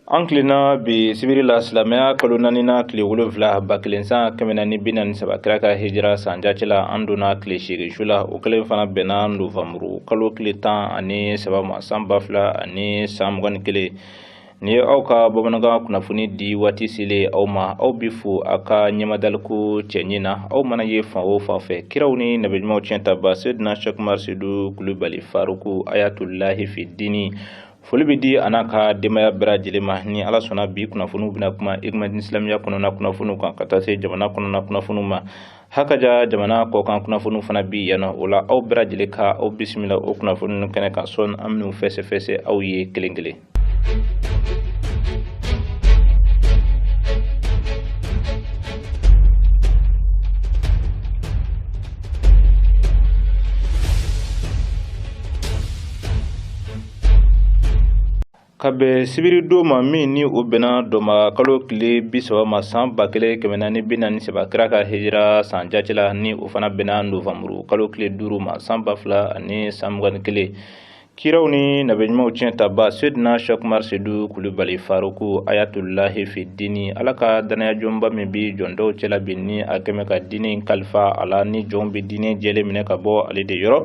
Anklina bi sibiri la silamɛya kalo naani na tile 7 bakelensan kɛmɛ naani bi naani saba kira ka hijira san jacila an donna tile 8 su la o kelen fana bɛnna novamburu kalo tile 13 ma san 2021 ni ye aw ka bamanankan kunnafoni di waati selen aw ma aw bi fo aw ka ɲɛmadaliku cɛɲi na aw mana ye fan o fan fɛ kiraw ni nabiɲumanw tiɲɛtaba Seydina Cheick Oumar Seydou Coulibaly Faruku Ayatullahi fi dini foli bɛ di a n'a ka denbaya bɛɛ lajɛlen ma ni ala sɔnna bi kunnafoniw bɛna kuma Igmadi Islamiya kɔnɔna kunnafoniw kan ka taa se jamana kɔnɔna kunnafoniw ma hakaja jamana kɔkan kunnafoniw fana bi yan o la aw bɛɛ lajɛlen ka aw bisimila o kunnafoniw kɛnɛ kan sɔn an minnu fɛsɛfɛsɛ aw ye kelen kelen. Kabe sibiri do ma min ni o bɛnna dɔma kalo tile 30 ma san 1447 kira ka hijira san jacila ni o fana bɛnna novamburu kalo tile 5 ma san 2021 kiraw ni nabiɲumanw tiɲɛtaba Seydina Cheick Oumar Seydou Coulibaly Faruku Ayatullahi fi dini ala ka danaya jɔnba min bi jɔndaw cɛla bi ni a kɛmɛ ka dini kalifa ala ni jɔn bi dini jɛlen minɛ ka bɔ ale de yɔrɔ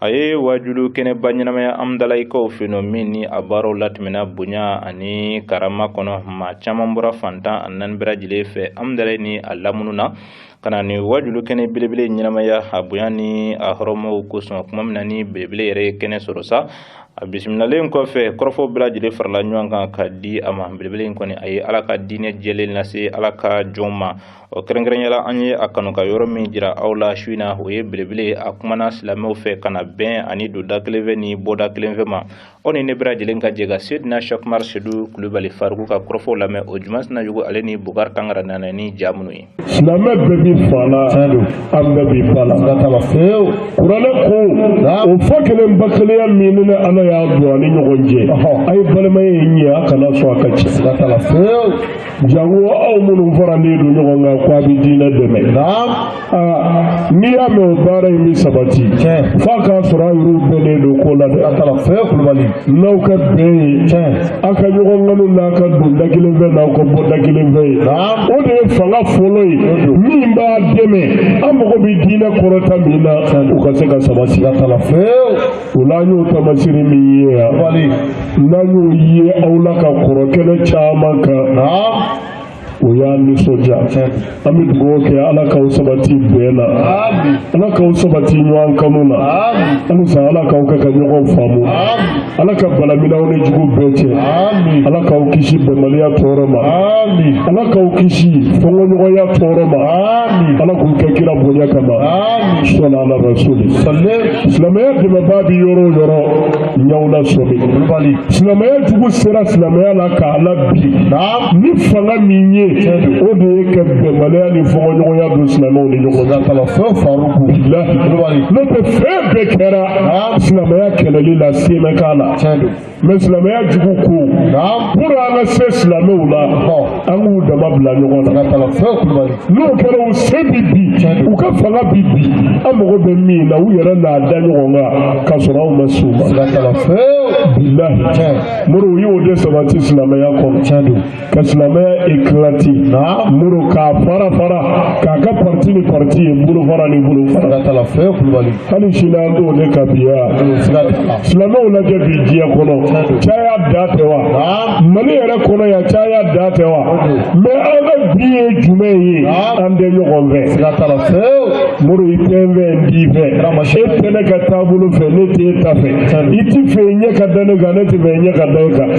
a ye wajulu kɛnɛba ɲɛnamaya amdalayikaw fenɔ min ni a baaraw latɛmɛna bonya ani karama kɔnɔ ma caman bɔra fantan ani naani bɛɛ lajɛlen fɛ amdalayi ni a lamunu na kana ni wajulu kɛnɛ belebele ɲɛnamaya a bonya ni a hɔrɔmaw kosɔn kuma min na ni belebele yɛrɛ ye kɛnɛ sɔrɔ sa a bisimilalen kɔfɛ kɔrɔfɔw bɛɛ lajɛlen farala ɲɔgɔn kan ka di a ma belebele in kɔni a ye ala ka diinɛ jɛlen lase ala ka jɔn ma o kɛrɛnkɛrɛnyala an ye a kanu ka yɔrɔ min jira aw la su in na o ye belebele a kumana silamɛw fɛ kana bɛn ani don da kelen fɛ ni bɔda kelen fɛ ma aw ni ne bɛɛ lajɛlen ka jɛ ka Seydina Cheick Oumar Seydou Coulibaly Faruku ka kɔrɔfɔw lamɛn o juma sina jugu ale ni Bukari Tangara nana ni ja minnu ye silamɛ bɛɛ bi fa la an bɛɛ bi ba la kuranɛ ko o fɔ kelen ba kelenya min ni ala y'a don ani ɲɔgɔn cɛ a ye balimaya in ɲɛ a kana sɔn a ka ci jango aw minnu faralen don ɲɔgɔn kan ko a bɛ diinɛ dɛmɛ n'i y'a mɛn o baara in bɛ sabati f'a k'a sɔrɔ a yɛrɛw bɛnnen don ko la dɛ n'aw ka bɛn ye a ka ɲɔgɔn kanu n'a ka don da kelen fɛ n'aw ka bɔ da kelen fɛ ye o de ye fanga fɔlɔ ye min b'a dɛmɛ an mago bɛ diinɛ kɔrɔta min na u ka se ka sabati o la an y'o tamasiri min ye yan n'an y'o ye aw la ka kɔrɔ kɛnɛ caman kan o y'a nisɔndiya an bɛ dugawu kɛ ala k'aw sabati bɛɛ la ala k'aw sabati ɲɔgɔn kanu na halisa ala k'aw kɛ ka ɲɔgɔn faamu ala ka balaminaw ni jugu bɛɛ cɛ ala k'aw kisi bɛnbaliya tɔɔrɔ ma ala k'aw kisi fɔnkɔɲɔgɔnya tɔɔrɔ ma ala k'u kɛ kira bonya kama sɔnna ala rasuli silamɛya dɛmɛbaa bi yɔrɔ o yɔrɔ ɲaw la sɔmi silamɛya jugu sera silamɛya la k'a la bi ni fanga min ye o de ye ka bɛnbaliya ni fɔnkɔɲɔgɔnya don silamɛw ni ɲɔgɔn cɛ fɛn Faruku bilahi n'o tɛ fɛn bɛɛ kɛra silamɛya kɛlɛli la se bɛ k'a la mais silamɛya jugu ko pour an ka se silamɛw la an k'u dama bila ɲɔgɔn na n'o kɛra u se bi bi u ka fanga bi bi an mago bɛ min na u yɛrɛ n'a da ɲɔgɔn kan ka sɔrɔ anw ma s'u ma bilahi mori u y'o de sabati silamɛya kɔnɔ ka silamɛya éclater muru k'a fara k'a ka parti ni parti ye bolo fara ni bolo fara hali sini an t'o de ka biya silamɛw lajɛ bi diɲɛ kɔnɔ caya da tɛ wa Mali yɛrɛ kɔnɔ yan caya da tɛ wa mais an ka bi ye jumɛn ye an tɛ ɲɔgɔn fɛ muru i tɛ n fɛ n t'i fɛ e tɛ ne ka taabolo fɛ ne t'e ta fɛ i ti fɛ ɲɛ ka da ne kan ne tɛ fɛ ɲɛ ka da e kan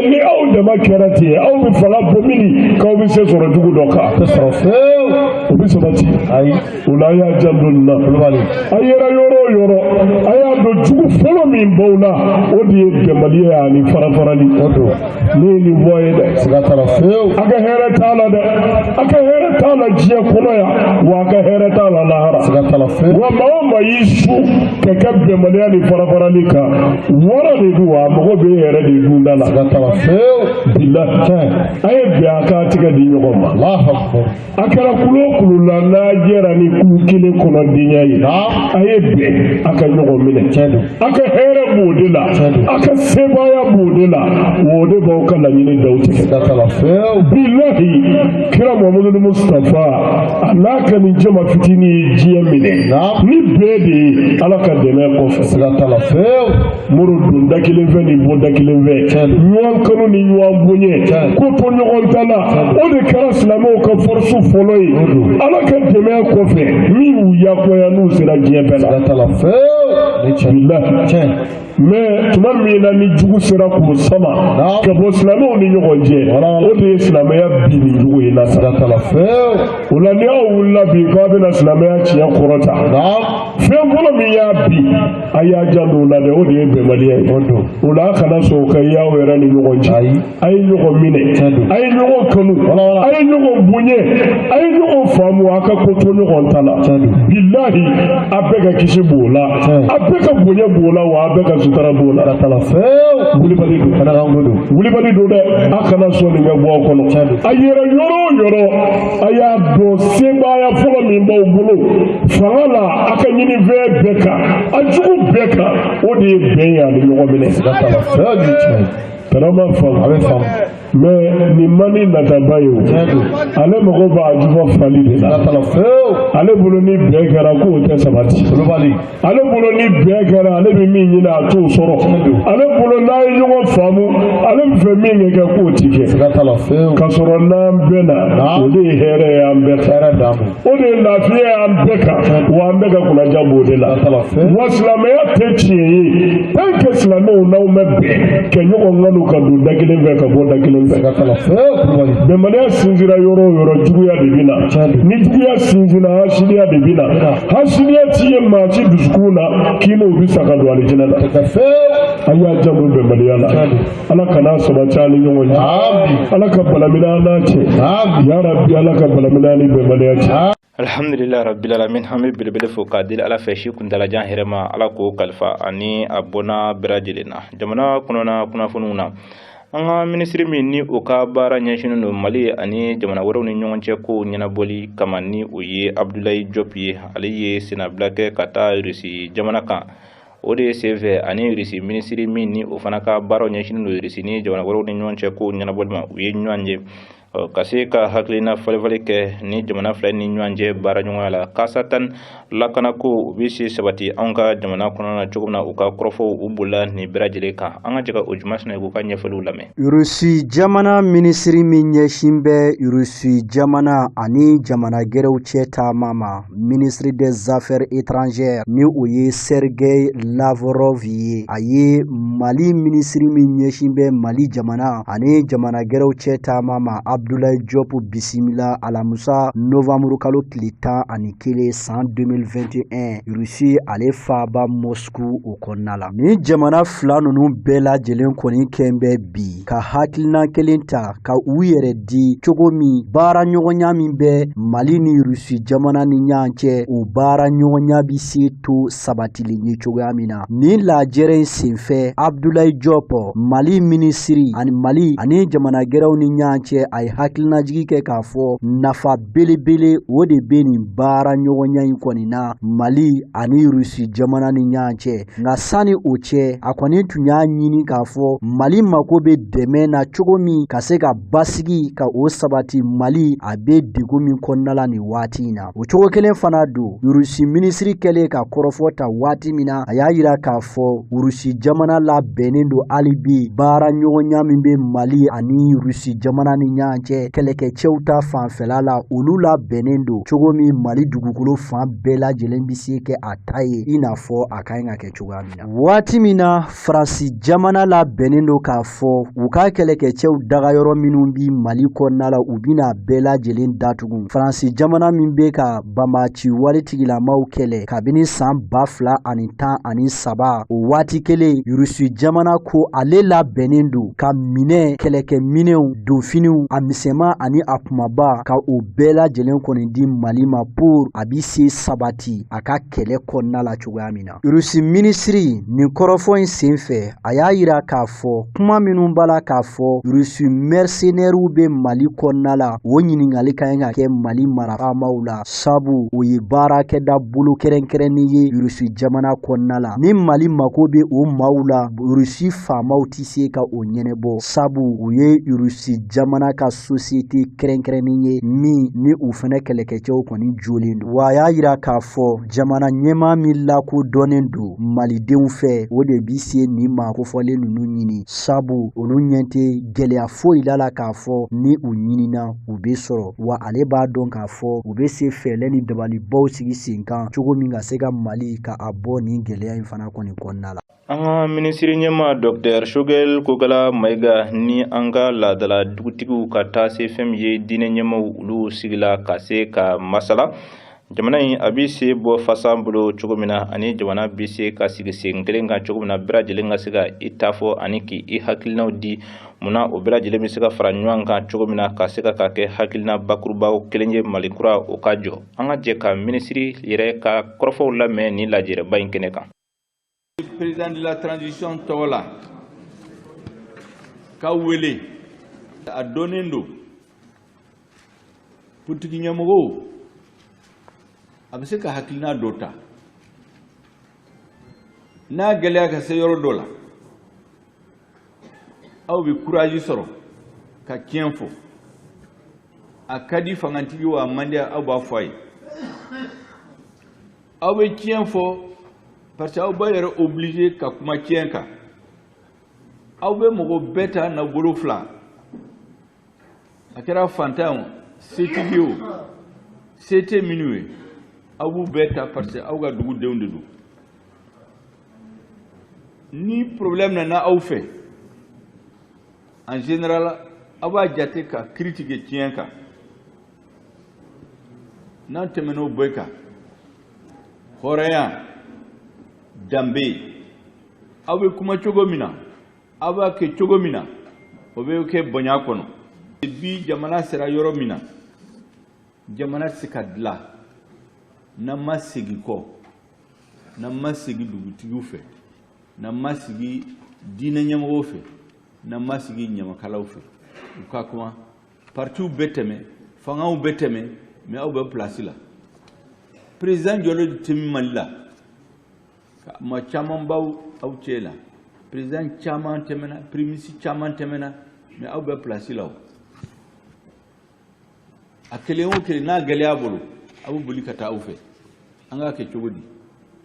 ni aw dama kɛra ten aw bɛ fanga bɔ min k'aw bɛ se sɔrɔ jugu dɔ kan o bɛ sabati o la an y'a janto nin na a yɛrɛ yɔrɔ o yɔrɔ a y'a dɔn jugu fɔlɔ min b'aw la o de ye bɛnbaliya ani farafarali ne ye nin fɔ ye dɛ a ka hɛrɛ t'a la dɛ a ka hɛrɛ t'a la diɲɛ kɔnɔ yan wa a ka hɛrɛ t'a la lahara wa maa o maa y'i su ka kɛ bɛnbaliya ni farafarali kan wɔɔrɔ de don wa a mago bɛ e yɛrɛ de dunda la billah ay be aka tiga di ɲɔgɔn ma Allahu akbar akara kulo la na jɛra ni ku kelen kɔnɔ diɲɛ ye ay be aka ɲɔgɔn minɛ aka hɛrɛ b'o de la aka sebaya b'o de la o de b'aw ka laɲini daw tigɛ billahi kira Muhammadu Mustafa a n'a ka nin jama fitini ye diɲɛ minɛ ni bɛɛ de ye ala ka dɛmɛ kɔfɛ muru dun da kelen fɛ ni bɔ da kelen fɛ ɲɔgɔn kanu ni ɲɔgɔn bonya ko to ɲɔgɔn ta la o de kɛra silamɛw ka force fɔlɔ ye ala ka dɛmɛ kɔfɛ min y'u yakoya n'u sera diɲɛ bɛɛ la billahi mais tuma min na ni jugu sera k'u sama ka bɔ silamɛw ni ɲɔgɔn cɛ o de ye silamɛya bi ni jugu ye la o la ni aw wulila bi k'a bɛna silamɛya tiɲɛ kɔrɔta fɛn fɔlɔ min y'a bi a y'a janto o la dɛ o de ye bɛnbaliya ye o la a kana sɔn ka y'aw yɛrɛ ni ɲɔgɔn cɛ a ye ɲɔgɔn minɛ a ye ɲɔgɔn kanu a ye ɲɔgɔn bonya a ye ɲɔgɔn faamu a ka ko to ɲɔgɔn ta la billahi a bɛɛ ka kisi b'o la a bɛɛ ka bonya b'o la wa a bɛɛ ka sutara b'o la wulibali don wulibali don dɛ a kana sɔn nin ka bɔ aw kɔnɔ a yɛrɛ yɔrɔ o yɔrɔ a y'a dɔn sebaaya fɔlɔ min b'aw bolo fanga la a ka ɲini fɛn bɛɛ kan a jugu bɛɛ kan o de ye bɛn ye ani ɲɔgɔn minɛ Tarama fam mais ni mani nataba ye ale mago b'a jufa fali de la ale bolo ni bɛɛ kɛra k'o tɛ sabati ale bolo ni bɛɛ kɛra ale bɛ min ɲini a t'o sɔrɔ ale bolo n'a ye ɲɔgɔn faamu ale bɛ fɛ min kɛ k'o ti kɛ ka sɔrɔ n'an bɛnna o de ye hɛrɛ ye an bɛɛ kan o de ye lafiya ye an bɛɛ kan wa an bɛɛ ka kunnaja b'o de la wa silamɛya tɛ tiɲɛ ye tant que silamɛw n'aw ma bɛn kɛ ɲɔgɔn kanu ka don da kelen fɛ ka bɔ da kelen fɛ bɛnbaliya sinzira yɔrɔ o yɔrɔ juguya de bɛ na ni juguya sinzina hasidiya de bɛ na hasidiya ti ye maa si dusukun na k'i n'o bɛ sa ka don alijinɛ la a y'a janto bɛnbaliya la ala kana sabati ani ɲɔgɔn cɛ ala ka balamina an n'a cɛ ya rabbi ala ka balamina ni bɛnbaliya cɛ alhamdulillah rabbil alamin hami belebele fo k'a deli ala fɛ si kuntalajan hɛrɛ ma ala k'o kalifa ani a bɔnna bɛɛ lajɛlen na jamana kɔnɔna kunnafoniw na an ka minisiri min ni o ka baara ɲɛsinnen don mali ani jamana wɛrɛw ni ɲɔgɔn cɛ ko ɲɛnabɔli kama ni o ye Abdulaye Diop ye ale ye senabila kɛ ka taa Irisi jamana kan o de ye senfɛ ani Irisi minisiri min ni o fana ka baaraw ɲɛsinnen don Irisi ni jamana wɛrɛw ni ɲɔgɔn cɛ ko ɲɛnabɔli ma u ye ɲɔgɔn ye ka se ka hakilina falifali kɛ ni jamana fila ni ɲɔgɔn cɛ baara ɲɔgɔnya la kasa tan lakana ko u bɛ se sabati an ka jamana kɔnɔ na cogo min na u ka kɔrɔfɔw u bolila nin bɛɛ lajɛlen kan an ka jɛka o juma sina k'u ka ɲɛfɔliw lamɛn. Irisi jamana minisiri min ɲɛsin bɛ Irisi jamana ani jamana gɛrɛw cɛ taama ma ministre des affaires étrangères ni o ye Sergei Lavrov ye a ye Mali minisiri min ɲɛsin bɛ Mali jamana ani jamana gɛrɛw cɛ taama ma Abdulaye Diop bisimila alamusa novembre kalo tile 11 san 2021 Russie ale faaba Moscou o kɔnɔna la ni jamana fila ninnu bɛɛ lajɛlen kɔni kɛn bɛ bi ka hakilina kelen ta ka u yɛrɛ di cogo min baara ɲɔgɔnya min bɛ Mali ni Russie jamana ni ɲɔgɔn cɛ o baara ɲɔgɔnya bi se to sabatili ye cogoya min na ni lajɛrɛ senfɛ Abdulaye Diop Mali minisiri ani Mali ani jamana gɛrɛw ni ɲɔgɔn cɛ a ye hakilina jigi kɛ k'a fɔ nafa belebele o de bɛ nin baara ɲɔgɔnya in kɔni na Mali ani Russie jamana ni ɲɔgɔn cɛ nka sani o cɛ a kɔni tun y'a ɲini k'a fɔ Mali mako bɛ dɛmɛ na cogo min ka se ka basigi ka o sabati Mali a bɛ degun min kɔnɔna la nin waati in na o cogo kelen fana don Russie minisiri kɛlen ka kɔrɔfɔ ta waati min na a y'a yira k'a fɔ Russie jamana la bɛnnen don hali bi baara ɲɔgɔnya min bɛ Mali ani Russie jamana ni ɲɔgɔn cɛ kɛlɛkɛcɛw ta fanfɛla la olu la bɛnnen don cogo min Mali dugukolo fan bɛɛ lajɛlen bɛ se kɛ a ta ye i n'a fɔ a ka ɲi ka kɛ cogoya min na waati min na Faransi jamana la bɛnnen don k'a fɔ u ka kɛlɛkɛcɛw dagayɔrɔ minnu bi Mali kɔnɔna la u bɛna bɛɛ lajɛlen datugu Faransi jamana min bɛ ka banbaci waletigilamaw kɛlɛ kabini san 2013 o waati kelen Russie jamana ko ale la bɛnnen don ka minɛ kɛlɛkɛminɛw donfiniw a misɛma ani a kumaba ka o bɛɛ lajɛlen kɔni di Mali ma pour a bi se sabati a ka kɛlɛ kɔnɔna la cogoya min na. Rusi minisiri nin kɔrɔfɔ in senfɛ a y'a yira k'a fɔ kuma minnu b'a la k'a fɔ Rusi mercenaires bɛ Mali kɔnɔna la o ɲininkali ka kan ka kɛ Mali marabagaw la sabu o ye baarakɛda bolo kɛrɛnkɛrɛnni ye Rusi jamana kɔnɔna la. Ni Mali mako bɛ o maaw la Rusi faamaw tɛ se ka o ɲɛnɛbɔ sabu u ye Rusi jamana ka société kɛrɛnkɛrɛnni ye min ni u fɛnɛ kɛlɛkɛcɛw kɔni jolen don. Wa a y'a yira k'a fɔ jamana ɲɛmaa min lakodɔnnen don Malidenw fɛ o de bi se nin ma kofɔlen ninnu ɲini sabu olu ɲɛ tɛ gɛlɛya foyi la k'a fɔ ni u ɲinina u bɛ sɔrɔ wa ale b'a dɔn k'a fɔ u bɛ se fɛlɛ ni dabalibaw sigi sen kan cogo min ka se ka Mali ka a bɔ nin gɛlɛya in fana kɔni kɔnɔna la. An ka minisiri ɲɛma Dr Choguel Kokala Mayiga ni an ka laadala dugutigiw ka taa se fɛn min ye diinɛ ɲɛmaw olu sigila ka se ka masala jamana in a bi se bɔ fasa bolo cogo min na ani jamana bi se ka sigi sen kelen kan cogo min na bɛɛ lajɛlen ka se ka i ta fɔ ani k'i hakilinaw di munna o bɛɛ lajɛlen bɛ se ka fara ɲɔgɔn kan cogo min na ka se ka kɛ hakilina bakurubaw kelen ye Mali kura o ka jɔ. An ka jɛ ka minisiri yɛrɛ ka kɔrɔfɔw lamɛn ni lajɛrɛba in kɛnɛ kan. Président de la transition Togola ka wele a donnen don politique ɲɛmɔgɔw a bɛ se ka hakilina dɔ ta n'a gɛlɛya ka se yɔrɔ dɔ la aw bɛ courage sɔrɔ ka tiɲɛ fɔ a ka di fangatigi wa a man di aw b'a fɔ a ye aw bɛ tiɲɛ fɔ parce que aw b'a yɛrɛ obligé ka kuma tiɲɛ kan aw bɛ mɔgɔ bɛɛ ta na bolo fila a kɛra fantan setigi o se tɛ minnu ye aw b'u bɛɛ ta parce que aw ka dugudenw de don ni problème nana aw fɛ en général aw b'a jate ka critiquer tiɲɛ kan n'an tɛmɛn'o bɛɛ kan hɔrɔnya danbe aw bɛ kuma cogo min na aw b'a kɛ cogo min na o bɛ kɛ bonya kɔnɔ bi jamana sera yɔrɔ min na jamana tɛ se ka dilan n'an ma segin kɔ n'an ma segin dugutigiw fɛ n'an ma sigi diinɛ ɲɛmɔgɔw fɛ n'an ma sigi ɲamakalaw fɛ u ka kuma partiw bɛ tɛmɛ fangaw bɛ tɛmɛ mais aw bɛ place la président jɔlen tɛ Mali la ma caman b'aw cɛ la président caman tɛmɛna premier ministre caman tɛmɛna mais aw bɛ place la o a kelen o kelen n'a gɛlɛya bolo a bɛ boli ka taa aw fɛ an k'a kɛ cogo di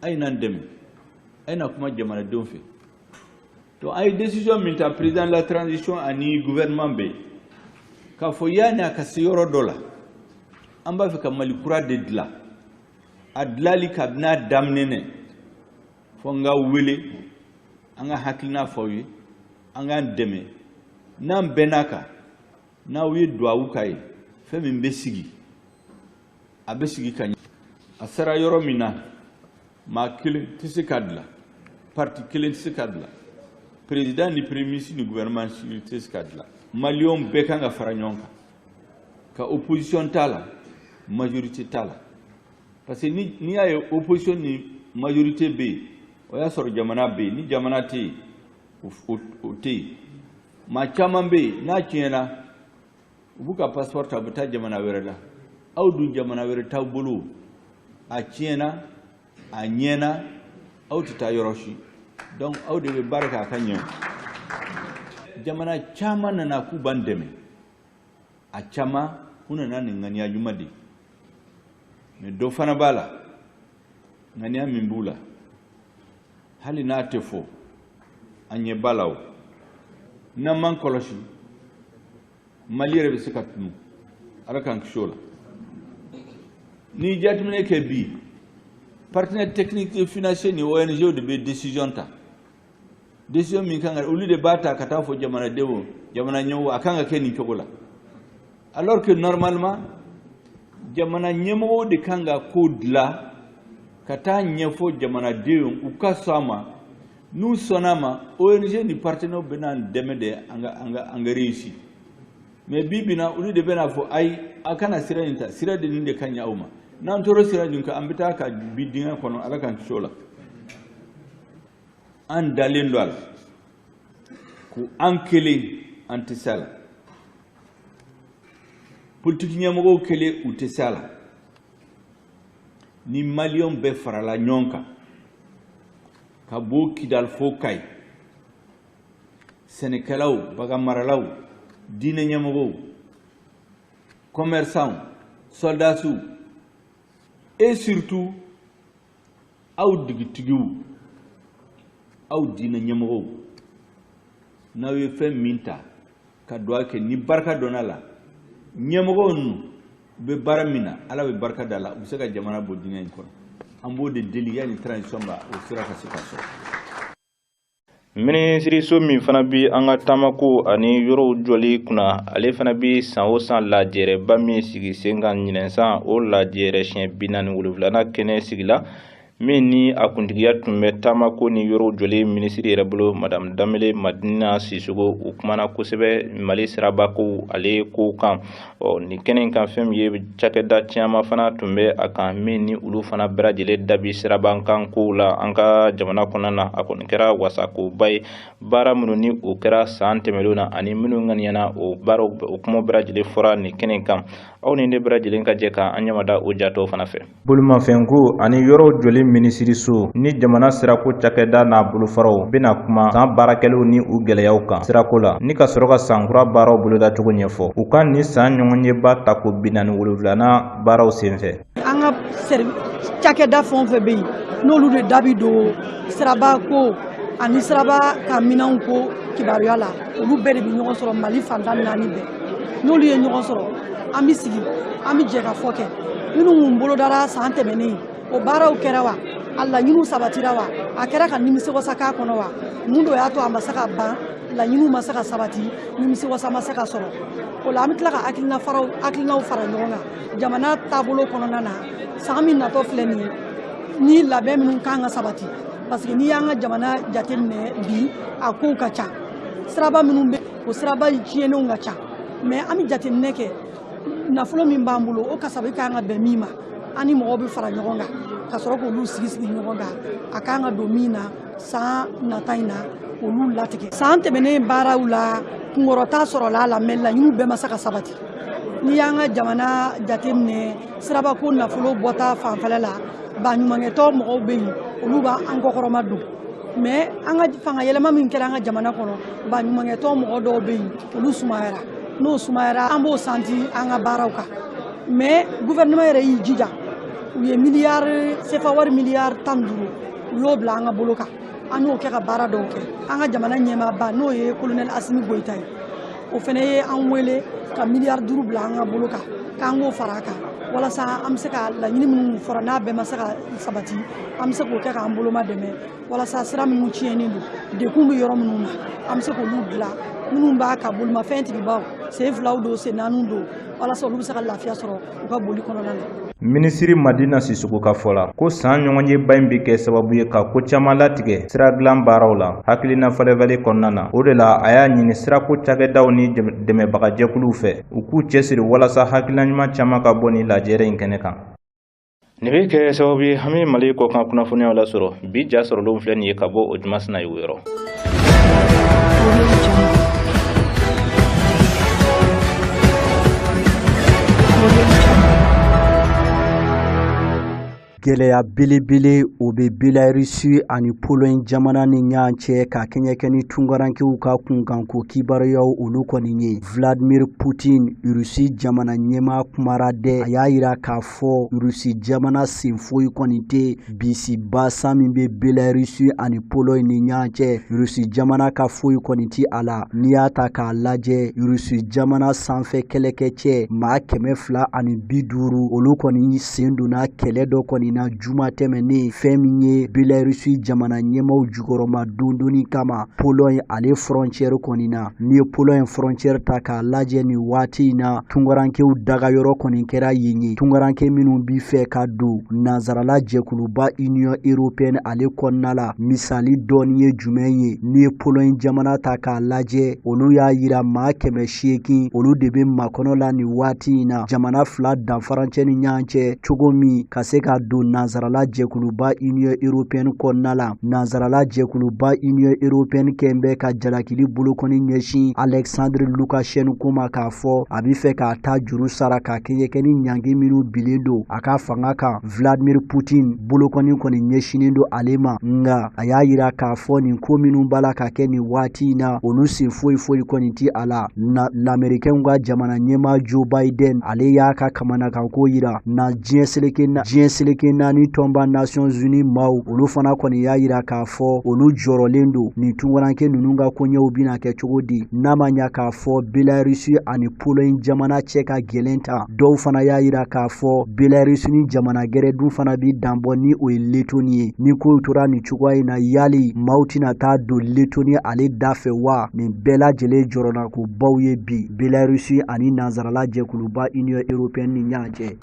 a ye n'an dɛmɛ a ye na kuma jamanadenw fɛ donc a ye décision min ta président de la transition ani gouvernement bɛɛ k'a fɔ yanni a ka se yɔrɔ dɔ la an b'a fɛ ka Mali kura de dilan a dilanli kabini a daminɛ fo n ka wele an ka hakilina f'aw ye an k'an dɛmɛ n'an bɛn'a kan n'aw ye duwawu k'a ye fɛn min bɛ sigi a bɛ sigi ka ɲɛ a sera yɔrɔ min na maa kelen tɛ se k'a dilan parti kelen tɛ se k'a dilan président ni premier ministre ni gouvernement civil tɛ se k'a dilan maliyɛnw bɛɛ kan ka fara ɲɔgɔn kan ka opposition t'a la majorité t'a la parce que n'i y'a ye opposition ni majorité bɛ yen o y'a sɔrɔ jamana bɛ yen ni jamana tɛ yen o tɛ yen maa caman bɛ yen n'a tiɲɛna u b'u ka passeport ta u bɛ taa jamana wɛrɛ la aw dun jamana wɛrɛ t'aw bolo a tiɲɛna a ɲɛna aw tɛ taa yɔrɔ si donc aw de bɛ baara kɛ a ka ɲɛ jamana caman nana k'u b'an dɛmɛ a caman u nana nin ŋaniya ɲuman de mais dɔ fana b'a la ŋaniya min b'u la hali n'a tɛ fɔ a ɲɛ b'a la o n'an m'an kɔlɔsi Mali yɛrɛ bɛ se ka tunu ala k'an kisi o la ni jateminɛ kɛ bi partenaire technique et financier ni ONG de bɛ décision ta décision min kan ka olu de b'a ta ka taa fɔ jamanadenw jamana ɲɛmɔgɔ a kan ka kɛ nin cogo la alors que normalement jamana ɲɛmɔgɔw de kan ka ko dilan ka taa ɲɛfɔ jamanadenw u ka sɔn a ma n'u sɔnna a ma ONG ni partenaires bɛ n'an dɛmɛ de an ka réussir mais bibina ulu de bena fo ay akana sira inta sira de ninde kanya uma nan toro sira dinka ambita ka bidinga kono ala kan sola an dalen dal ku ankele antisala politique nyamo kele utesala ni malion be farala nyonka ka bo kidal fo kay senekalaw baga maralaw dine nyamo commerçant soldats et surtout aw digitigu aw dine nyamo nawe fe minta ka doa ke ni barka donala nyamo nu be baramina ala be barka dala bu seka jamana bo dine ko ambo de deliya ni transition ba o sira ka sikaso Ministri so min fana bi an ka tamako ani yɔrɔw jɔli kunna ale fana bi san o san lajɛrɛba min sigi sen kan ɲinɛnsan o lajɛrɛ siɲɛ 47 kɛnɛ sigila min ni a kuntigiya tun bɛ tamako ni yɔrɔw jɔli minisiri yɛrɛ bolo madame Danbele Madina Sisogo u kumana kosɛbɛ Mali siraba ko ale ko kan ni kɛnɛ kan fɛn ye cakɛda caman fana tun bɛ a kan min ni olu fana bɛɛ lajɛlen dabi siraban kan ko la an ka jamana kɔnɔna na a kɔni kɛra wasakoba ye baara minnu ni o kɛra san tɛmɛnlenw na ani minnu ŋaniyana o baaraw o kuma bɛɛ lajɛlen fɔra ni kɛnɛ kan aw ni ne bɛɛ lajɛlen ka jɛ ka an ɲamada o jatɔw fana fɛ bolimafɛnko ani yɔrɔw jɔli minisiri so ni jamana sirako cakɛda n'a bolofaraw bena kuma san baarakɛlaw ni u gɛlɛyaw kan sirako la ni ka sɔrɔ ka sankura baaraw boloda cogo ɲɛfɔ u ka ni san ɲɔgɔn ye ba ta ko 47 baaraw senfɛ an ka cakɛda fɛn o fɛn bɛ yen n'olu de dabi don siraba ko ani siraba ka minɛnw ko kibaruya la olu bɛɛ de bɛ ɲɔgɔn sɔrɔ Mali fantan 4 bɛɛ n'olu ye ɲɔgɔn sɔrɔ an bɛ sigi an bɛ jɛ ka fɔ kɛ minnu kun bolodara san tɛmɛnen o baaraw kɛra wa a laɲiniw sabatira wa a kɛra ka nimisiwasa k'a kɔnɔ wa mun do y'a to a ma se ka ban laɲiniw ma se ka sabati nimisiwasa ma se ka sɔrɔ o la an bɛ tila ka hakilinaw fara ɲɔgɔn kan jamana taabolo kɔnɔna na san min natɔ filɛ nin ye ni labɛn minnu kan ka sabati parce que n'i y'an ka jamana jateminɛ bi a kow ka ca siraba minnu bɛ o siraba tiɲɛnenw ka ca mais an bɛ jateminɛ kɛ nafolo min b'an bolo o kasabi kan ka bɛn min ma an ni mɔgɔw bɛ fara ɲɔgɔn kan ka sɔrɔ k'olu sigi ɲɔgɔn kan a kan ka don min na san nata in na olu latigɛ san tɛmɛnen baaraw la kunkɔrɔta sɔrɔla la mais laɲiniw bɛɛ ma se ka sabati n'i y'an ka jamana jateminɛ sirabako nafolo bɔta fanfɛla la baɲumankɛtɔ mɔgɔw bɛ yen olu b'an kɔkɔrɔma don mais an ka fanga yɛlɛma min kɛra an ka jamana kɔnɔ baɲumankɛtɔ mɔgɔ dɔw bɛ yen olu sumayara n'o sumayara an b'o santi an ka baaraw kan mais gouvernement yɛrɛ y'i jija u ye sefa wari miliyari 15 u y'o bila an ka bolo kan an y'o kɛ ka baara dɔw kɛ an ka jamana ɲɛmaaba n'o ye colonel Asimi Goyita ye o fana ye an wele ka miliyari 5 bila an ka bolo kan k'an k'o fara a kan walasa an bɛ se ka laɲini minnu fɔra n'a bɛɛ ma se ka sabati an bɛ se k'o kɛ k'an boloma dɛmɛ walasa sira minnu tiɲɛnen don dekun bɛ yɔrɔ minnu na an bɛ se k'olu dilan minnu b'a ka bolimafɛn tigibaw sen 2 don sen 4 don walasa olu bɛ se ka lafiya sɔrɔ u ka boli kɔnɔna na. Minisiri Madina Sisogo ka fɔ la ko san ɲɔgɔn ye ba in bɛ kɛ sababu ye ka ko caman latigɛ sira dilan baaraw la hakilina falen kɔnɔna na o de la a y'a ɲini sirako cakɛdaw ni dɛmɛbagajɛkuluw fɛ u k'u cɛsiri walasa hakilina ɲuman caman ka bɔ ni lajɛrɛ in kɛnɛ kan. Nin bɛ kɛ sababu ye an bɛ Mali kɔkan kunnafoniyaw lasɔrɔ bi ja sɔrɔlenw filɛ nin ye ka bɔ o jumasina ye o yɔrɔ. Gɛlɛya belebele o bɛ Belarusi ani Pologne jamana ni ɲɔgɔn cɛ ka kɛɲɛ ni tunkarankew ka kunkanko kibaruyaw olu kɔni ye Vladimir Putin Rusi jamana ɲɛmaa kumara dɛ a y'a yira k'a fɔ Rusi jamana sen foyi kɔni tɛ bisi basa min bɛ Belarusi ani Pologne ni ɲɔgɔn cɛ Rusi jamana ka foyi kɔni tɛ a la n'i y'a ta k'a lajɛ Rusi jamana sanfɛ kɛlɛkɛcɛ maa 250 olu kɔni sen donna kɛlɛ dɔ kɔni kɔni na juma tɛmɛnen fɛn min ye Belarusi jamana ɲɛmaw jukɔrɔma dondoni kama Pologne ale frontière kɔni na. Ni ye Pologne frontière ta k'a lajɛ nin waati in na tungarankew dagayɔrɔ kɔni kɛra yen ye. Tungaranke minnu bi fɛ ka don nazarala jɛkuluba Union Européenne ale kɔnɔna la misali dɔɔni ye jumɛn ye. Ni ye Pologne jamana ta k'a lajɛ olu y'a yira maa 800 olu de bɛ makɔnɔ la nin waati in na. Jamana fila danfarancɛ ni ɲɔgɔn cɛ cogo min ka se ka don nazarala jɛkuluba Union Européenne kɔnɔna la. Nazarala jɛkuluba Union Européenne kɛn bɛ ka jalakili bolokɔni ɲɛsin Alexandre Lukashenko ma k'a fɔ a bɛ fɛ k'a ta juru sara ka kɛɲɛ ni ɲangi minnu bilen don a ka fanga kan. Vladimir Putin bolokɔni kɔni ɲɛsinen don ale ma nga a y'a yira k'a fɔ nin ko minnu b'a la ka kɛ nin waati in na olu sen foyi kɔni ti a la. L'Américain ka jamana ɲɛmaa Joe Biden ale y'a ka kamanakanko yira na diɲɛ seleke naani tɔnba Nations Unies maaw olu fana kɔni y'a yira k'a fɔ olu jɔrɔlen don nin tungaranke ninnu ka koɲɛw bɛna kɛ cogo di. N'a ma ɲa k'a fɔ Belarusi ani Pologne jamana cɛ ka gɛlɛn ta dɔw fana y'a yira k'a fɔ Belarusi ni jamana gɛrɛdun fana bi danbɔ ni o ye Letoni ye. Ni kow tora nin cogoya in na yali maaw tɛna taa don Letoni ale da fɛ wa. Nin bɛɛ lajɛlen jɔrɔna ko baw ye bi Belarusi ani nazarala jɛkuluba Union Européenne ni ɲɔgɔn cɛ.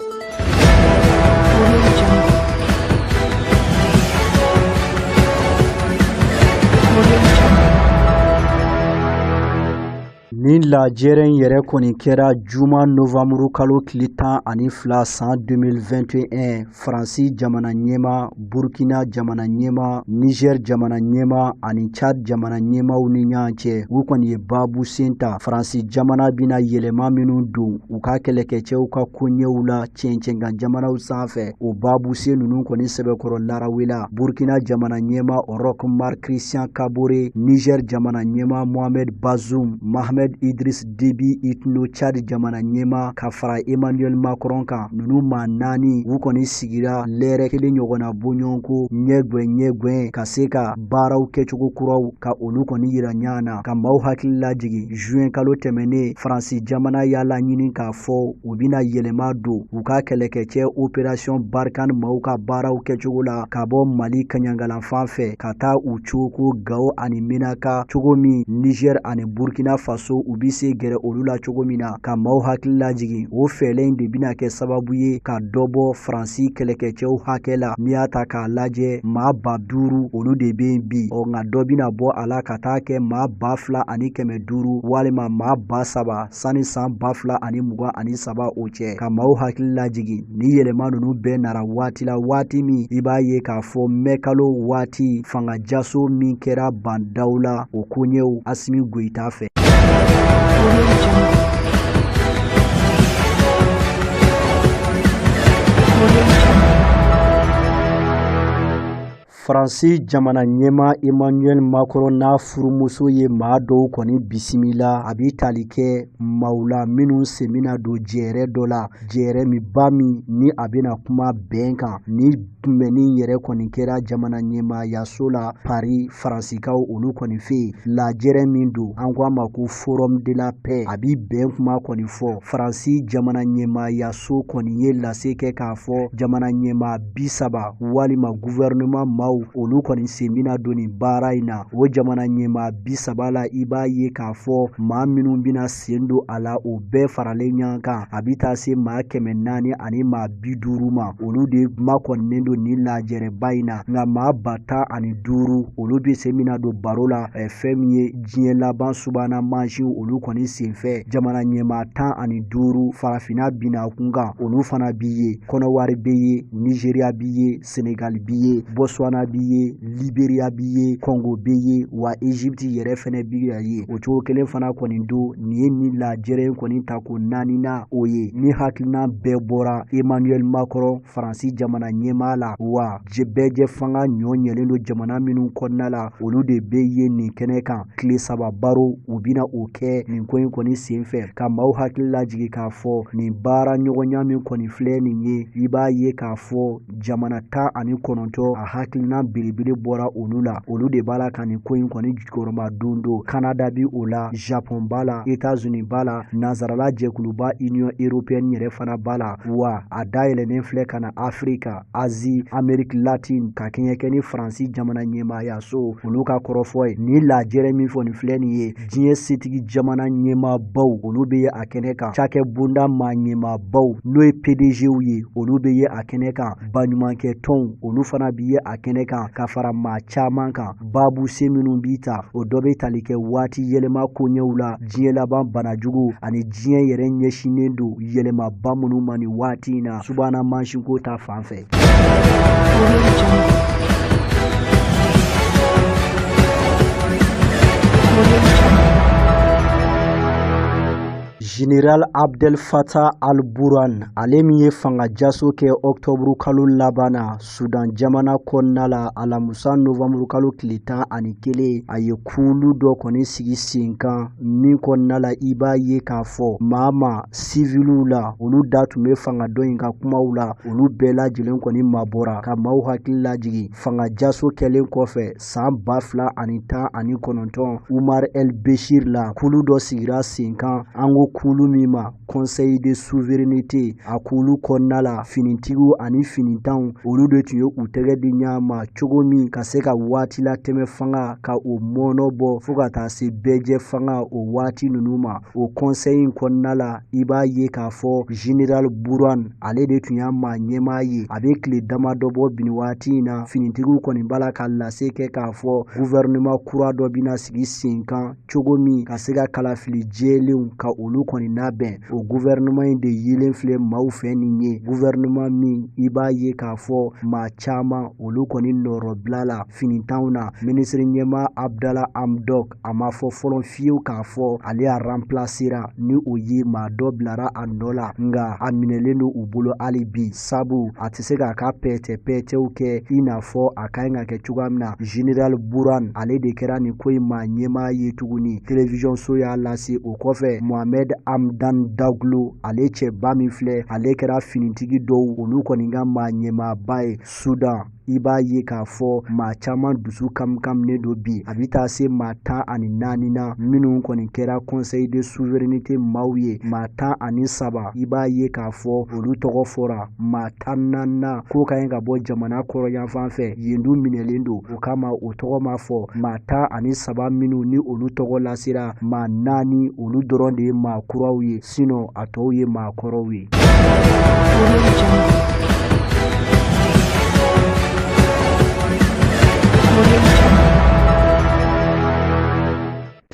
Ni lajɛrɛ in yɛrɛ kɔni kɛra juma Novembre kalo tile 12 san 2021 Faransi jamana ɲɛma, Burkina jamana ɲɛma, Niger jamana ɲɛma ani Chad jamana ɲɛmaw ni ɲɔgɔn cɛ u kɔni ye baabu sen ta. Faransi jamana bina yɛlɛma minnu don u ka kɛlɛkɛcɛw ka koɲɛw la cɛncɛnkan jamanaw sanfɛ. O baabu sen ninnu kɔni sɛbɛkɔrɔ larawela. Burkina jamana ɲɛma Roch-Marc Christian Kabore, Niger jamana ɲɛma Mohamed Bazoum, Mohamed Idriss Déby Itno Chad jamana ɲɛma ka fara Emmanuel Macron kan. Nunu maa 4 u kɔni sigira lɛrɛ kelen ɲɔgɔnna bɔɲɔgɔnko ɲɛgwɛn ka se ka baaraw kɛcogo kuraw ka olu kɔni yira ɲɔgɔn na ka maaw hakili lajigi. Juin kalo tɛmɛnen Faransi jamana y'a laɲini k'a fɔ u bina yɛlɛma don u ka kɛlɛkɛcɛ Opération Barkhane maaw ka baaraw kɛcogo la ka bɔ Mali kaɲangalan fan fɛ ka taa u cogo Gao ani Menaka cogo min Niger ani Burkina Faso u bi se gɛrɛ olu la cogo min na ka maaw hakili lajigi. O fɛlɛ de bina kɛ sababu ye ka dɔbɔ Faransi kɛlɛkɛcɛw hakɛ la. N'i y'a ta k'a lajɛ maa 500 olu de bɛ bi nka dɔ bina bɔ a la ka taa kɛ maa 2500 walima maa 3000 sani san 2023 o cɛ ka maaw hakili lajigi. Ni yɛlɛma ninnu bɛɛ nara waati la waati min i b'a ye k'a fɔ mai kalo waati fangajaso min kɛra bandaw la o koɲɛw Asimi Goïta fɛ. Faransi jamana ɲɛma Emmanuel Macron n'a furumuso ye maa dɔw kɔni bisimila a bi tali kɛ maaw la minnu sen bɛna don jɛɛrɛ dɔ la. Jɛɛrɛ min ba min ni a bɛna kuma bɛn kan ni kunbɛnni yɛrɛ kɔni kɛra jamana ɲɛmaayaso la Paris Faransikaw olu kɔni fɛ yen. Lajɛrɛ min don an ko a ma ko Forum de la Paix a bi bɛn kuma kɔni fɔ. Faransi jamana ɲɛmaayaso kɔni ye lase kɛ k'a fɔ jamana ɲɛmaa 30 walima gouvernement maaw olu kɔni sen bɛna don nin baara in na. O jamana ɲɛmaa 30 la i b'a ye k'a fɔ maa minnu bɛna sen don a la o bɛɛ faralen ɲɔgɔn kan a bi taa se maa 400 ani maa 50 ma. Olu de makɔnilen don nin lajɛrɛba in na nka maa 15 olu bɛ sen bɛna don baro la fɛn min ye diɲɛ laban subahana mansiw olu kɔni senfɛ. Jamana ɲɛmaa 15 farafinna bina kun kan olu fana b'i ye. Kɔnɔwari b'i ye, Nigeria b'i ye, Senegal b'i ye, Botswana b'i ye, Liberia b'i ye, Congo b'i ye wa Egypte yɛrɛ fɛnɛ b'i ye. O cogo kelen fana kɔni don nin ye nin lajɛrɛ kɔni ta ko 4nan o ye. Ni hakilina bɛɛ bɔra Emmanuel Macron Faransi jamana ɲɛmaa la wa bɛɛjɛ fanga ɲɔɲɛlen don jamana minnu kɔnɔna la olu de bɛ ye nin kɛnɛ kan. Tile 3 baro u bina o kɛ nin ko in kɔni senfɛ ka maaw hakili lajigi k'a fɔ nin baara ɲɔgɔnya min kɔni filɛ nin ye i b'a ye k'a fɔ jamana 19 a hakilina jamana belebele bɔra olu la olu de b'a la ka nin ko in kɔni jukɔrɔma don do Canada bi o la Japon b'a la États-Unis b'a la nazarala jɛkuluba Union Européenne yɛrɛ fana b'a la wa a dayɛlɛnen filɛ ka na Afrika Asie Amérique latine ka kɛɲɛ kɛ ni Faransi jamana ɲɛmaaya so olu ka kɔrɔfɔ ye ni lajɛrɛ min fɔ nin filɛ nin ye diɲɛ setigi jamana ɲɛmaabaw olu bɛ ye a kɛnɛ kan cakɛ bonda maa ɲɛmaabaw n'o ye PDGw ye olu bɛ ye a kɛnɛ kan baɲumankɛ tɔnw olu fana bɛ ye a kɛnɛ kan ka fara maa caman kan babu se minnu b'i ta o dɔ bɛ tali kɛ waati yɛlɛma koɲɛw la diɲɛ laban banajugu ani diɲɛ yɛrɛ ɲɛsinnen don yɛlɛmaba minnu ma nin waati in na subahana mansinko ta fan fɛ. Général Abdel Fattah al-Burhan ale min ye fangajaso kɛ octobre kalo laban na Sudan jamana kɔnɔna la alamusa novembre kalo tile 11 a ye kulu dɔ kɔni sigi sen kan min kɔnɔna la i b'a ye k'a fɔ maa civiliw la olu da tun bɛ fanga dɔ in ka kumaw la olu bɛɛ lajɛlen kɔni mabɔra ka maaw hakili lajigi fangajaso kɛlen kɔfɛ san 2019 Umar El Béchir la kulu dɔ sigira sen kan an ko kulu min ma Conseil de souveraineté a kulu kɔnɔna la finitigiw ani finitanw olu de tun ye u tɛgɛ di ɲɔgɔn ma cogo min ka se ka waati la tɛmɛ fanga ka o mɔnɔ bɔ fo ka taa se bɛɛjɛ fanga o waati ninnu ma o conseil in kɔnɔna la i b'a ye k'a fɔ Général Burhan ale de tun y'a maa ɲɛmaa ye a bɛ tile damadɔ bɔ bin waati in na finitigiw kɔni b'a la ka lase kɛ k'a fɔ gouvernement kura dɔ bɛna sigi sen kan cogo min ka se ka kalafili jɛlenw ka olu kɔni labɛn o gouvernement in de yelen filɛ maaw fɛ nin ye gouvernement min i b'a ye k'a fɔ maa caman olu kɔni nɔrɔbila la finitanw na ministre ɲɛmaa Abdallah Hamdok a ma fɔ fɔlɔ fiyewu k'a fɔ ale a remplacera ni o ye maa dɔ bilara a nɔ la nga a minɛlen don u bolo hali bi sabu a tɛ se k'a ka pɛtɛw kɛ i n'a fɔ a ka ɲi ka kɛ cogoya min na Général Burhan ale de kɛra nin ko in maa ɲɛmaa ye tuguni télévision so y'a lase o kɔfɛ Mohamed Hamdan Daglo ale cɛba min filɛ ale kɛra finitigi dɔw olu kɔni ka maa ɲɛmaaba ye Sudan i b'a ye k'a fɔ maa caman dusu kaminen don bi a bɛ taa se maa 14 na minnu kɔni kɛra Conseil de souveraineté maaw ye maa 13 i b'a ye k'a fɔ olu tɔgɔ fɔra maa 14 ko ka ɲi ka bɔ jamana kɔrɔ yan fan fɛ yen dun minɛlen don o kama o tɔgɔ ma fɔ maa 13 minnu ni olu tɔgɔ lasera maa 4 olu dɔrɔn de ye maa kuraw ye sinon a tɔw ye maa kɔrɔw ye.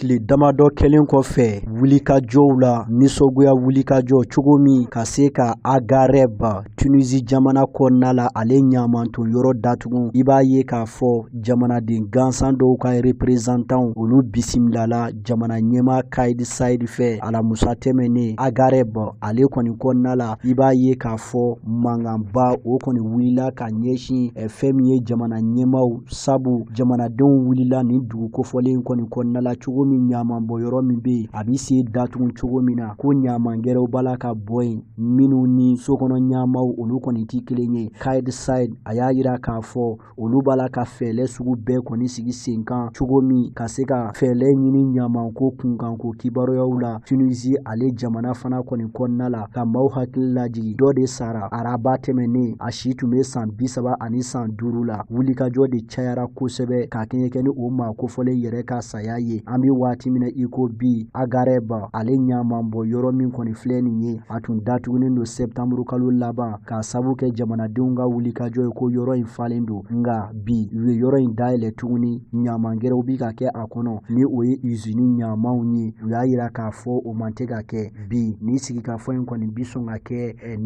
Tile damadɔ kɛlen kɔfɛ wulikajɔw la nisɔngoya wulikajɔ cogo min ka se ka Agareb Tunisie jamana kɔnɔna la ale ɲamanton yɔrɔ datugu i b'a ye k'a fɔ jamanaden gansan dɔw ka représentant olu bisimilala jamana ɲɛmaa Kais Saied fɛ alamusa tɛmɛnen Agareb ale kɔni kɔnɔna la i b'a ye k'a fɔ mankanba o kɔni wulila ka ɲɛsin fɛn min ye jamana ɲɛmaaw sabu jamanadenw wulila nin dugu kofɔlen kɔni kɔnɔna la cogo min ɲaman bɔ yɔrɔ min bɛ yen a bɛ se datugu cogo min na ko ɲaman gɛrɛw b'a la ka bɔ yen minnu ni sokɔnɔ ɲamaw olu kɔni tɛ kelen ye Kais Saied a y'a yira k'a fɔ olu b'a la ka fɛɛrɛ sugu bɛɛ kɔni sigi sen kan cogo min ka se ka fɛɛrɛ ɲini ɲamanko kunkanko kibaruyaw la Tunisie ale jamana fana kɔni kɔnɔna la ka maaw hakili lajigi dɔ de sara araba tɛmɛnen a si tun bɛ san 35 la wulikajɔ de cayara kosɛbɛ ka kɛɲɛ kɛ ni o maa kofɔlen yɛrɛ ka saya ye an bɛ waati min na i ko bi Agareb ale ɲaman bɔ yɔrɔ min kɔni filɛ nin ye a tun datugunen don septembre kalo laban k'a sabu kɛ jamanadenw ka wulikajɔ ye ko yɔrɔ in falen don nga bi u ye yɔrɔ in dayɛlɛ tuguni ɲaman gɛrɛw bi ka kɛ a kɔnɔ ni o ye usine ɲamanw ye u y'a yira k'a fɔ o man tɛ ka kɛ bi ni sigikafɔ in kɔni bi sɔn ka kɛ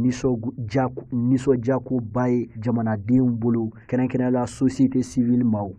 nisɔndiyakoba ye jamanadenw bolo kɛrɛnkɛrɛnnenya la société civile maaw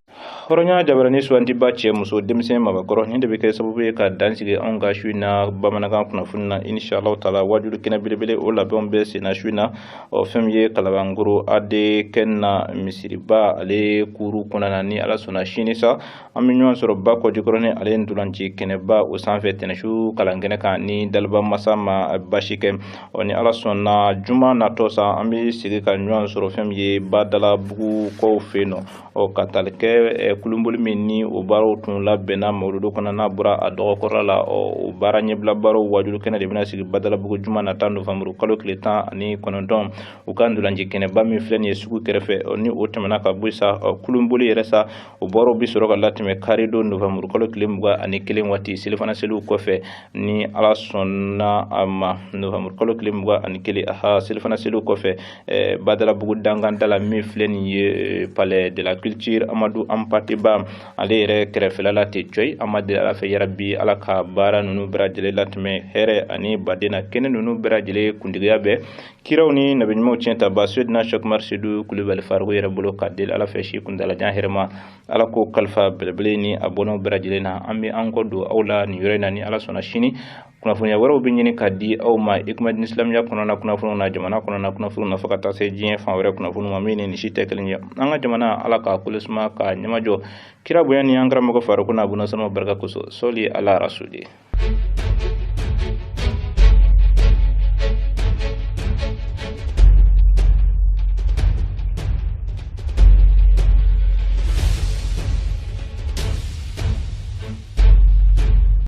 hɔrɔnya jabarani suwantiba cɛ muso denmisɛn mabakɔrɔ ni bɛ kɛ sababu ye ka dansigi anw ka su in na bamanankan kunnafoni na inshallah taala wajulu kɛnɛ belebele o labɛnw bɛ senna su in na fɛn min ye Kalabankoro AD kɛnɛ misiriba ale kuru kɔnɔna ni ala sɔnna sini sa an bɛ ɲɔgɔn sɔrɔ ba kɔjikɔrɔ ni ale ndolanci kɛnɛba o sanfɛ tɛnɛsu kalankɛnɛ kan ni daliba masa ma basi kɛ ni ala sɔnna juma natɔ sa an bɛ sigi ka ɲɔgɔn sɔrɔ fɛn min ye badala bugu kɔw fɛ yen nɔ ka tali kɛ kuluboli min ni o baaraw tun labɛnna mawludu kɔnɔ n'a bɔra a dɔgɔkɔrɔ la o baara ɲɛbila baaraw wajulu kɛnɛ de bɛna sigi badala bugu juma nata nofamburu kalo tile 19 u ka ndolanci kɛnɛba min filɛ nin ye sugu kɛrɛfɛ ni o tɛmɛna ka bɔ sa kuluboli yɛrɛ sa o baaraw bi sɔrɔ ka latɛmɛ karido nofamburu kalo tile 21 waati selifana seliw kɔfɛ ni ala sɔnna a ma nofamburu kalo tile 21 selifana seliw kɔfɛ badala bugu dangandala min filɛ nin ye palais de la culture Amadou Ampateba ale yɛrɛ kɛrɛfɛla la te coy amadi ala fɛ yarabi ala ka baara nunu bɛɛ lajɛlen latɛmɛ hɛrɛ ani badena kɛnɛ nunu bɛɛ lajɛlen kuntigiya bɛɛ kiraw ni nabi ɲumanw tiɲɛta ba Seydina Cheikh Umar Seydou Kulibali Farigo yɛrɛ bolo ka deli ala fɛ si kuntalajan hɛrɛma ala ko kalifa belebele ni a bɔnnaw bɛɛ lajɛlen na an bɛ an kɔ don aw la nin yɔrɔ in na ni ala sɔnna sini kunnafoniya wɛrɛw bɛ ɲini ka di aw ma Hikmatu Islamiya kɔnɔna kunnafoniw na jamana kɔnɔna kunnafoniw na fo ka taa se diɲɛ fan wɛrɛ kunnafoniw ma min ni si tɛ kelen ye an ka jamana ala ka kolosuma ka ɲɛmajɔ kira bonya ni an karamɔgɔ Farigo n'a bunasama barika kosɔn sɔli ala rasuli